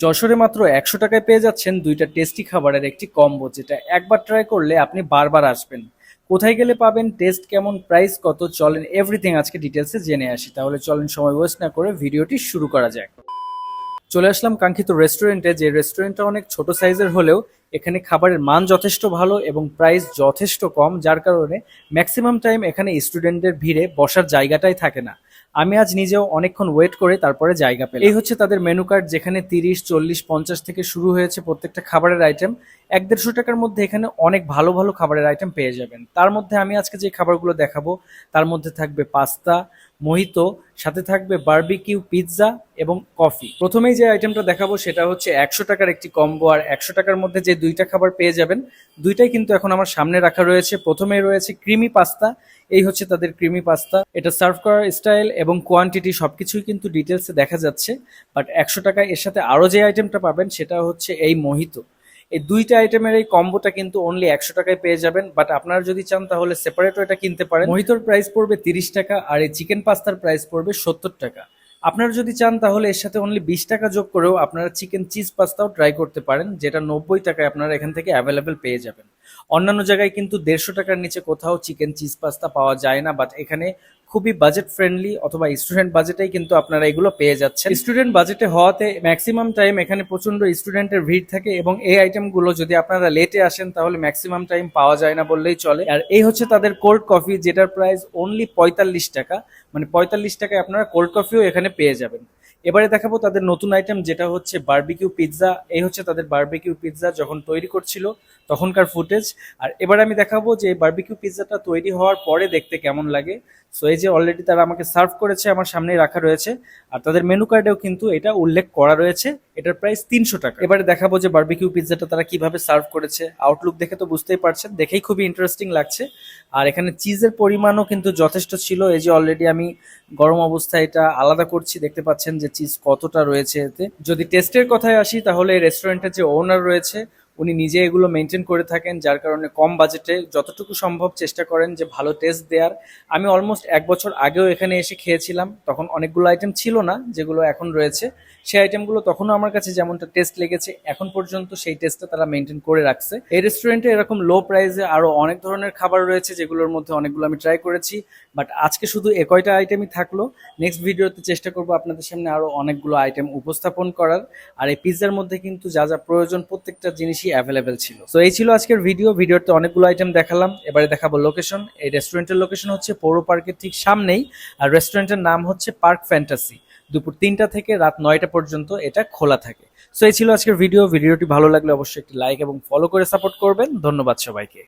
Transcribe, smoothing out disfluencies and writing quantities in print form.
যশোরে মাত্র ১০০ টাকায় পেয়ে যাচ্ছেন দুইটা টেস্টি খাবারের একটি কম্বো, যেটা একবার ট্রাই করলে আপনি বারবার আসবেন। কোথায় গেলে পাবেন, টেস্ট কেমন, প্রাইস কত, চলেন এভরিথিং আজকে ডিটেলসে জেনে আসি। তাহলে চলেন সময় ওয়েস্ট না করে ভিডিওটি শুরু করা যাক। চলে আসলাম কাঙ্ক্ষিত রেস্টুরেন্টে, যে রেস্টুরেন্টটা অনেক ছোট সাইজের হলেও এখানে খাবারের মান যথেষ্ট ভালো এবং প্রাইস যথেষ্ট কম, যার কারণে ম্যাক্সিমাম টাইম এখানে স্টুডেন্টদের ভিড়ে বসার জায়গাটাই থাকে না। আমি আজ নিজেও অনেকক্ষণ ওয়েট করে তারপরে জায়গা পেলাম। এই হচ্ছে তাদের মেনু কার্ড, যেখানে 30, 40, 50 থেকে শুরু হয়েছে প্রত্যেকটা খাবারের আইটেম। ১-১৫০ টাকার মধ্যে এখানে অনেক ভালো ভালো খাবারের আইটেম পেয়ে যাবেন। তার মধ্যে আমি আজকে যে খাবারগুলো দেখাবো তার মধ্যে থাকবে পাস্তা, মোহিতো, সাথে থাকবে বারবিকিউ পিৎজা এবং কফি। প্রথমেই যে আইটেমটা দেখাবো সেটা হচ্ছে ১০০ টাকার একটি কম্বো, আর ১০০ টাকার মধ্যে যে দুইটা খাবার পেয়ে যাবেন দুইটাই কিন্তু এখন আমার সামনে রাখা রয়েছে। প্রথমেই রয়েছে ক্রিমি পাস্তা। এই হচ্ছে তাদের ক্রিমি পাস্তা, এটা সার্ভ করার স্টাইল এবং কোয়ান্টিটি সবকিছুই কিন্তু ডিটেলসে দেখা যাচ্ছে। বাট ১০০ টাকায় এর সাথে আরো যে আইটেমটা পাবেন সেটা হচ্ছে এই মোহিতো। এই দুইটা আইটেমের এই কম্বোটা কিন্তু অনলি ১০০ টাকায় পেয়ে যাবেন, বাট আপনারা যদি চান তাহলে সেপারেটও এটা কিনতে পারেন। মোহিতোর প্রাইস পড়বে ৩০ টাকা, আর এই চিকেন পাস্তার প্রাইস পড়বে ৭০ টাকা। আপনারা যদি চান তাহলে এর সাথে অনলি ২০ টাকা যোগ করেও আপনারা চিকেন চিজ পাস্তাও ট্রাই করতে পারেন, যেটা ৯০ টাকায় আপনারা এখান থেকে অ্যাভেলেবেল পেয়ে যাবেন। অন্যান্য জায়গায় কিন্তু ১৫০ টাকার নিচে কোথাও চিকেন চিজ পাস্তা পাওয়া যায় না, বাট এখানে খুবই বাজেট ফ্রেন্ডলি অথবা স্টুডেন্ট বাজেটেই কিন্তু আপনারা এগুলো পেয়ে যাচ্ছেন। স্টুডেন্ট বাজেটে হওয়াতে ম্যাক্সিমাম টাইম এখানে প্রচন্ড স্টুডেন্টের ভিড় থাকে, এবং এই আইটেমগুলো যদি আপনারা লেটে আসেন তাহলে ম্যাক্সিমাম টাইম পাওয়া যায় না বললেই চলে। আর এই হচ্ছে তাদের কোল্ড কফি, যেটার প্রাইস অনলি ৪৫ টাকা। মানে ৪৫ টাকায় আপনারা কোল্ড কফিও এখানে পেয়ে যাবেন। এবারে দেখাবো তাদের নতুন আইটেম, যেটা হচ্ছে বারবিকিউ পিৎজা। এই হচ্ছে তাদের বারবিকিউ পিৎজা যখন তৈরি করছিল তখনকার ফুটেজ। আর এবারে আমি দেখাবো যে বারবিকিউ পিৎজাটা তৈরি হওয়ার পরে দেখতে কেমন লাগে। সো এই যে অলরেডি তারা আমাকে সার্ভ করেছে, আমার সামনে রাখা রয়েছে, আর তাদের মেনু কার্ডেও কিন্তু এটা উল্লেখ করা রয়েছে। এটার প্রাইস ৩০০ টাকা। এবারে দেখাবো যে বারবিকিউ পিৎজাটা তারা কিভাবে সার্ভ করেছে। আউটলুক দেখে তো বুঝতেই পারছেন, দেখেই খুবই ইন্টারেস্টিং লাগছে। আর এখানে চিজের পরিমাণও কিন্তু যথেষ্ট ছিল। এই যে অলরেডি আমি গরম অবস্থায় এটা আলাদা করছি, দেখতে পাচ্ছেন যে চিজ কতটা রয়েছে এতে। যদি টেস্টের কথায় আসি তাহলে রেস্টুরেন্টের যে ওনার রয়েছে উনি নিজে এগুলো মেনটেন করে থাকেন, যার কারণে কম বাজেটে যতটুকু সম্ভব চেষ্টা করেন যে ভালো টেস্ট দেওয়ার। আমি অলমোস্ট ১ বছর আগেও এখানে এসে খেয়েছিলাম, তখন অনেকগুলো আইটেম ছিল না যেগুলো এখন রয়েছে। সেই আইটেমগুলো তখনও আমার কাছে যেমনটা টেস্ট লেগেছে এখন পর্যন্ত সেই টেস্টটা তারা মেনটেন করে রাখছে। এই রেস্টুরেন্টে এরকম লো প্রাইসে আরো অনেক ধরনের খাবার রয়েছে, যেগুলোর মধ্যে অনেকগুলো আমি ট্রাই করেছি। বাট আজকে শুধু এ কয়টা আইটেমই থাকলো। নেক্সট ভিডিওতে চেষ্টা করবো আপনাদের সামনে আরো অনেকগুলো আইটেম উপস্থাপন করার। আর এই পিৎজার মধ্যে কিন্তু যা যা প্রয়োজন প্রত্যেকটা জিনিসই অ্যাভেলেবেল ছিল। তো এই ছিল আজকের ভিডিওতে অনেকগুলো আইটেম দেখালাম। এবারে দেখাবো লোকেশন। এই রেস্টুরেন্টের লোকেশন হচ্ছে পৌর পার্কের ঠিক সামনেই, আর রেস্টুরেন্টের নাম হচ্ছে পার্ক ফ্যান্টাসি। দুপুর ৩টা থেকে রাত ৯টা পর্যন্ত এটা খোলা থাকে। সো এই ছিল আজকের ভিডিওটি ভালো লাগলে অবশ্যই একটি লাইক এবং ফলো করে সাপোর্ট করবেন। ধন্যবাদ সবাইকে।